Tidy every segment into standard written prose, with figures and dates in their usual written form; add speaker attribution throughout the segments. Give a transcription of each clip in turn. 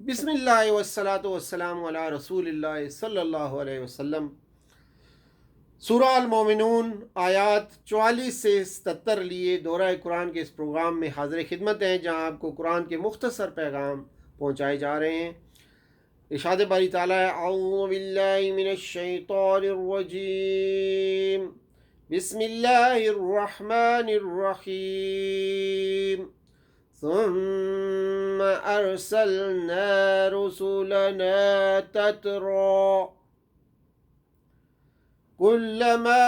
Speaker 1: بسم اللہ والصلاة والسلام علی رسول اللہ صلی اللہ علیہ وسلم۔ سورہ المومنون آیات 44 سے 77 لیے دورہ قرآن کے اس پروگرام میں حاضر خدمت ہیں، جہاں آپ کو قرآن کے مختصر پیغام پہنچائے جا رہے ہیں۔ ارشاد باری تعالیٰ ہے، اعوذ باللہ من الشیطان الرجیم، بسم اللہ الرحمن الرحیم، ثم ارسلنا رسلنا تترى كلما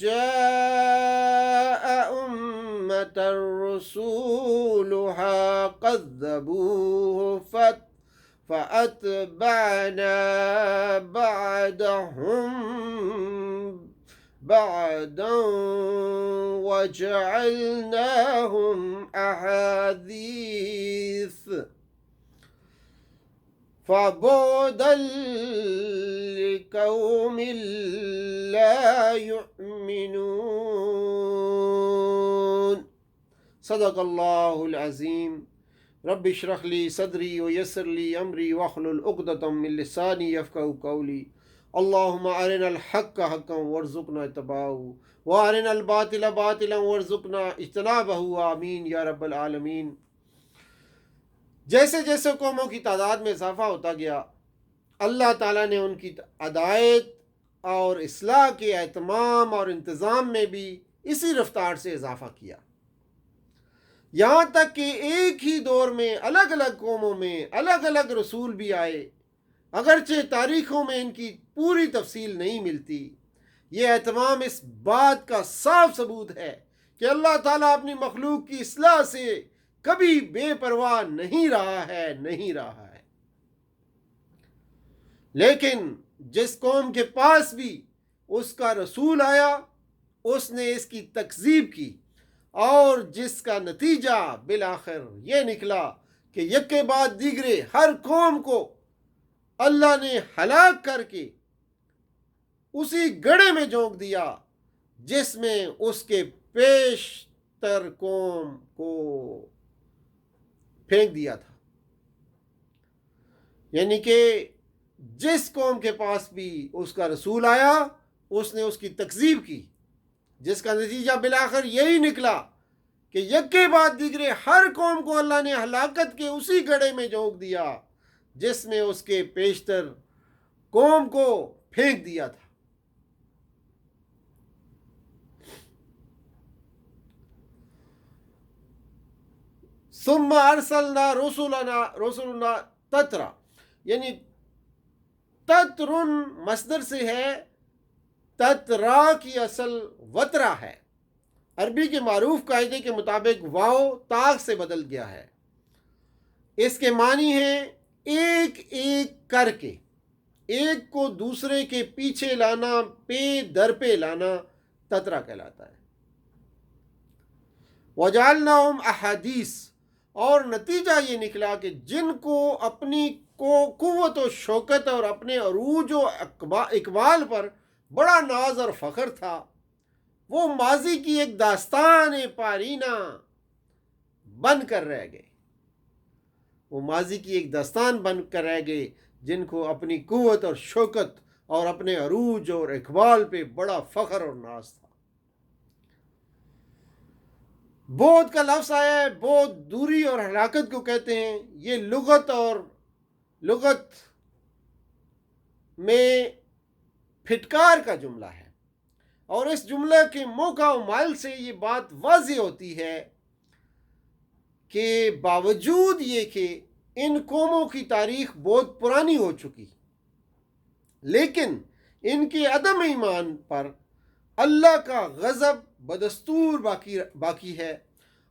Speaker 1: جاء أمة رسولها كذبوه فأتبعنا بعدهم بعدا وجعلناهم أحاديث فبعدا لقوم لا يؤمنون۔ صدق اللہ العظیم۔ رب اشرح لی صدری ویسر لی امری واحلل عقدۃ من لسانی یفقہوا قولی۔ اللہم ارنا الحق حقا وارزقنا اتباعہ وارنا الباطل باطلا وارزقنا اجتنابہ، آمین یا رب العالمین۔ جیسے جیسے قوموں کی تعداد میں اضافہ ہوتا گیا، اللہ تعالیٰ نے ان کی ہدایت اور اصلاح کے اہتمام اور انتظام میں بھی اسی رفتار سے اضافہ کیا، یہاں تک کہ ایک ہی دور میں الگ الگ قوموں میں الگ الگ رسول بھی آئے، اگرچہ تاریخوں میں ان کی پوری تفصیل نہیں ملتی۔ یہ اہتمام اس بات کا صاف ثبوت ہے کہ اللہ تعالیٰ اپنی مخلوق کی اصلاح سے کبھی بے پرواہ نہیں رہا ہے۔ لیکن جس قوم کے پاس بھی اس کا رسول آیا، اس نے اس کی تکذیب کی، اور جس کا نتیجہ بالآخر یہ نکلا کہ یک کے بعد دیگرے ہر قوم کو اللہ نے ہلاک کر کے اسی گڑھے میں جھونک دیا جس میں اس کے پیشتر قوم کو پھینک دیا تھا۔ یعنی کہ جس قوم کے پاس بھی اس کا رسول آیا، اس نے اس کی تکذیب کی، جس کا نتیجہ بالآخر یہی نکلا کہ یک کے بعد دیگرے ہر قوم کو اللہ نے ہلاکت کے اسی گڑھے میں جھونک دیا جس میں اس کے پیشتر قوم کو پھینک دیا تھا۔ ثم ارسلنا رسلنا تترا، یعنی تترن مصدر سے ہے، تترا کی اصل وترا ہے۔ عربی کے معروف قاعدے کے مطابق واو تاء سے بدل گیا ہے۔ اس کے معنی ہے ایک ایک کر کے، ایک کو دوسرے کے پیچھے لانا، پے در پہ لانا تترا کہلاتا ہے۔ وجعلناہم احادیث، اور نتیجہ یہ نکلا کہ جن کو اپنی قوت و شوکت اور اپنے عروج و اقبال پر بڑا ناز اور فخر تھا، وہ ماضی کی ایک داستان پارینہ بن کر رہ گئے، جن کو اپنی قوت اور شوکت اور اپنے عروج اور اقبال پہ بڑا فخر اور ناز تھا۔ بود کا لفظ آیا ہے، بود دوری اور ہلاکت کو کہتے ہیں۔ یہ لغت میں پھٹکار کا جملہ ہے، اور اس جملے کے موقع و مال سے یہ بات واضح ہوتی ہے کہ باوجود یہ کہ ان قوموں کی تاریخ بہت پرانی ہو چکی، لیکن ان کے عدم ایمان پر اللہ کا غضب بدستور باقی ہے،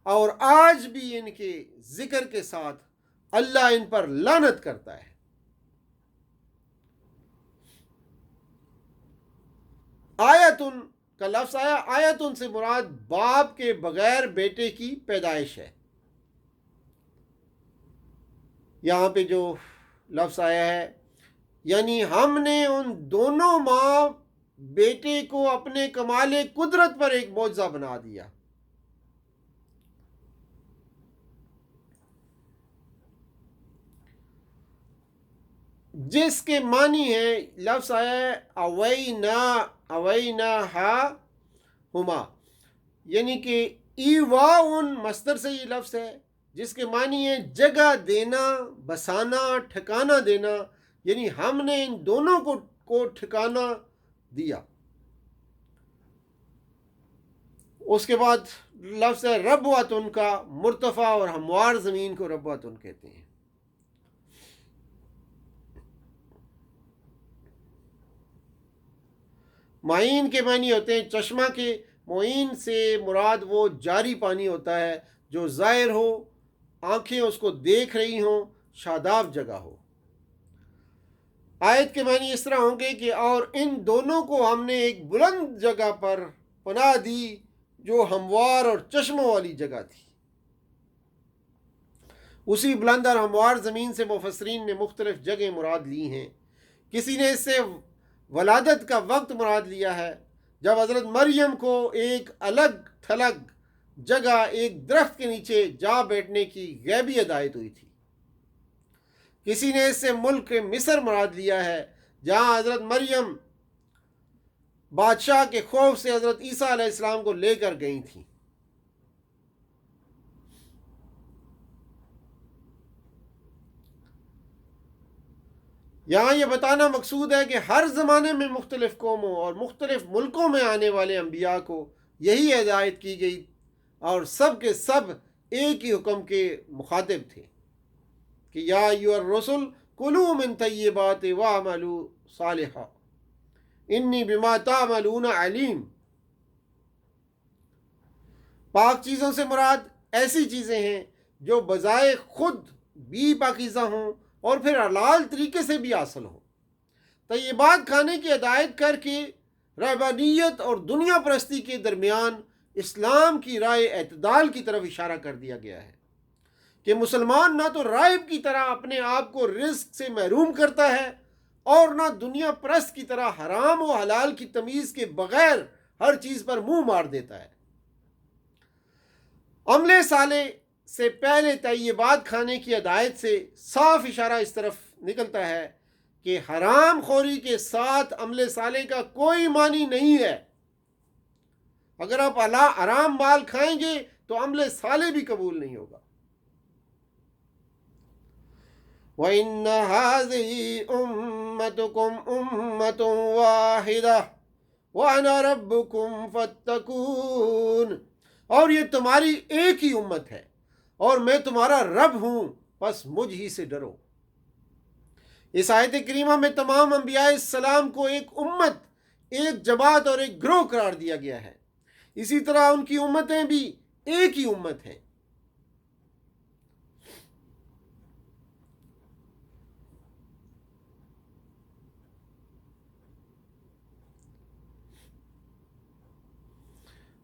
Speaker 1: اور آج بھی ان کے ذکر کے ساتھ اللہ ان پر لعنت کرتا ہے۔ آیتن کا لفظ آیا، آیتن سے مراد باپ کے بغیر بیٹے کی پیدائش ہے۔ یہاں پہ جو لفظ آیا ہے، یعنی ہم نے ان دونوں ماں بیٹے کو اپنے کمال قدرت پر ایک معجزہ بنا دیا۔ جس کے معنی ہے، لفظ آیا ہے اوینا ہا ہما، یعنی کہ ایواؤن مصدر سے یہ لفظ ہے، جس کے معنی ہے جگہ دینا، بسانا، ٹھکانہ دینا، یعنی ہم نے ان دونوں کو ٹھکانہ دیا۔ اس کے بعد لفظ ہے ربوتن کا، مرتفع اور ہموار زمین کو ربوتن کہتے ہیں۔ معین کے معنی ہوتے ہیں چشمہ کے، معین سے مراد وہ جاری پانی ہوتا ہے جو ظاہر ہو، آنکھیں اس کو دیکھ رہی ہوں، شاداب جگہ ہو۔ آیت کے معنی اس طرح ہوں گے کہ اور ان دونوں کو ہم نے ایک بلند جگہ پر پناہ دی جو ہموار اور چشموں والی جگہ تھی۔ اسی بلند اور ہموار زمین سے مفسرین نے مختلف جگہیں مراد لی ہیں۔ کسی نے اس سے ولادت کا وقت مراد لیا ہے، جب حضرت مریم کو ایک الگ تھلگ جگہ ایک درخت کے نیچے جا بیٹھنے کی غیبی ہدایت ہوئی تھی۔ کسی نے اس سے ملک مصر مراد لیا ہے، جہاں حضرت مریم بادشاہ کے خوف سے حضرت عیسیٰ علیہ السلام کو لے کر گئی تھیں۔ یہاں یہ بتانا مقصود ہے کہ ہر زمانے میں مختلف قوموں اور مختلف ملکوں میں آنے والے انبیاء کو یہی ہدایت کی گئی، اور سب کے سب ایک ہی حکم کے مخاطب تھے کہ یا ایھا الرسل کلوا من طیبات واعملوا صالحا انی بما تعملون علیم۔ پاک چیزوں سے مراد ایسی چیزیں ہیں جو بذائے خود بھی پاکیزہ ہوں اور پھر حلال طریقے سے بھی حاصل ہوں۔ طیبات کھانے کی ہدایت کر کے رہبانیت اور دنیا پرستی کے درمیان اسلام کی رائے اعتدال کی طرف اشارہ کر دیا گیا ہے کہ مسلمان نہ تو راہب کی طرح اپنے آپ کو رزق سے محروم کرتا ہے اور نہ دنیا پرست کی طرح حرام و حلال کی تمیز کے بغیر ہر چیز پر منہ مار دیتا ہے۔ عمل صالح سے پہلے طیبات کھانے کی ہدایت سے صاف اشارہ اس طرف نکلتا ہے کہ حرام خوری کے ساتھ عمل صالح کا کوئی معنی نہیں ہے۔ اگر آپ حرام مال کھائیں گے تو عمل صالح بھی قبول نہیں ہوگا۔ وَإِنَّ هَٰذِهِ أُمَّتُكُمْ أُمَّةٌ وَاحِدَةٌ وَأَنَا رَبُّكُمْ فَاتَّقُونِ، اور یہ تمہاری ایک ہی امت ہے اور میں تمہارا رب ہوں، بس مجھ ہی سے ڈرو۔ اس آیت کریمہ میں تمام انبیاء السلام کو ایک امت، ایک جماعت اور ایک گروہ قرار دیا گیا ہے۔ اسی طرح ان کی امتیں بھی ایک ہی امت ہیں۔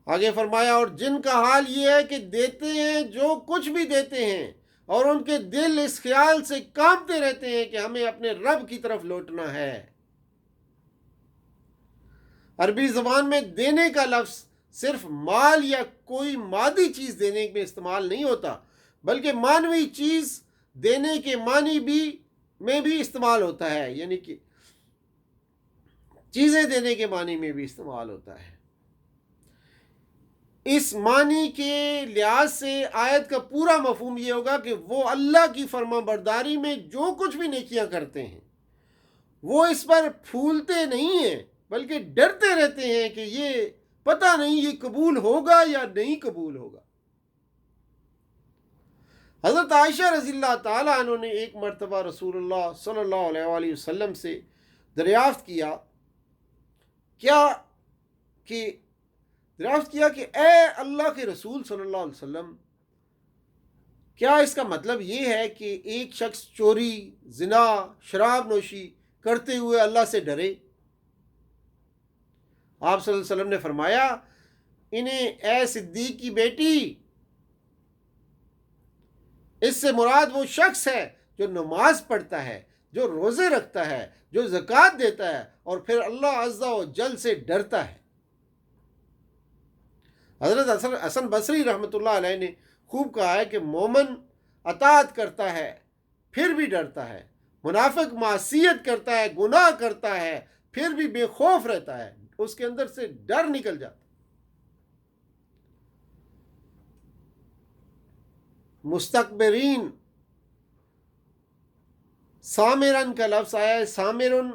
Speaker 1: آگے فرمایا اور جن کا حال یہ ہے کہ دیتے ہیں جو کچھ بھی دیتے ہیں اور ان کے دل اس خیال سے کانپتے رہتے ہیں کہ ہمیں اپنے رب کی طرف لوٹنا ہے۔ عربی زبان میں دینے کا لفظ صرف مال یا کوئی مادی چیز دینے میں استعمال نہیں ہوتا، بلکہ معنوی چیز دینے کے معنی میں بھی استعمال ہوتا ہے، یعنی کہ چیزیں دینے کے معنی میں بھی استعمال ہوتا ہے۔ اس معنی کے لحاظ سے آیت کا پورا مفہوم یہ ہوگا کہ وہ اللہ کی فرما برداری میں جو کچھ بھی نیکیاں کرتے ہیں وہ اس پر پھولتے نہیں ہیں، بلکہ ڈرتے رہتے ہیں کہ یہ پتہ نہیں یہ قبول ہوگا یا نہیں قبول ہوگا۔ حضرت عائشہ رضی اللہ تعالیٰ عنہ نے ایک مرتبہ رسول اللہ صلی اللہ علیہ وآلہ وسلم سے دریافت کیا کہ اے اللہ کے رسول صلی اللہ علیہ وسلم، کیا اس کا مطلب یہ ہے کہ ایک شخص چوری، زنا، شراب نوشی کرتے ہوئے اللہ سے ڈرے؟ آپ صلی اللہ علیہ وسلم نے فرمایا انہیں اے صدیق کی بیٹی، اس سے مراد وہ شخص ہے جو نماز پڑھتا ہے، جو روزے رکھتا ہے، جو زکوٰۃ دیتا ہے اور پھر اللہ عز و جل سے ڈرتا ہے۔ حضرت حسن بصری رحمۃ اللہ علیہ نے خوب کہا ہے کہ مومن اطاعت کرتا ہے پھر بھی ڈرتا ہے، منافق معصیت کرتا ہے، گناہ کرتا ہے، پھر بھی بے خوف رہتا ہے، اس کے اندر سے ڈر نکل جاتا ہے۔ مستکبرین، سامرن کا لفظ آیا ہے، سامرن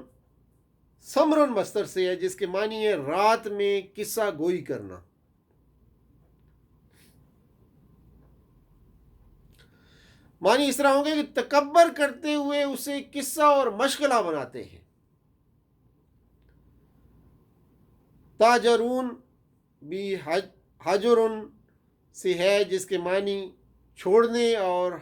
Speaker 1: سمرن مصدر سے ہے، جس کے معنی ہے رات میں قصہ گوئی کرنا۔ معنی اس طرح ہوں گے کہ تکبر کرتے ہوئے اسے قصہ اور مشغلہ بناتے ہیں۔ تاجرون بھی حجرن سے ہے، جس کے معنی چھوڑنے اور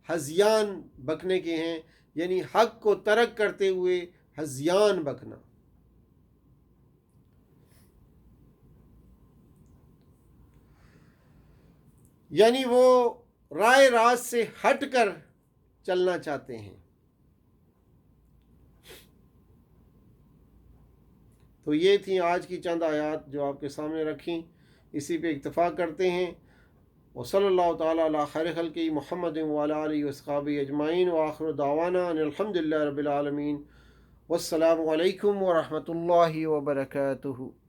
Speaker 1: ہذیان بکنے کے ہیں، یعنی حق کو ترک کرتے ہوئے ہذیان بکنا۔ یعنی وہ رائے راست سے ہٹ کر چلنا چاہتے ہیں۔ تو یہ تھیں آج کی چند آیات جو آپ کے سامنے رکھیں، اسی پہ اکتفا کرتے ہیں۔ وصلی اللہ تعالیٰ علی خیر خلقہ محمد وعلی آلہ وصحبہ اجمعین، وآخر دعوانا ان الحمد للہ رب العالمین، والسلام علیکم ورحمۃ اللہ وبرکاتہ۔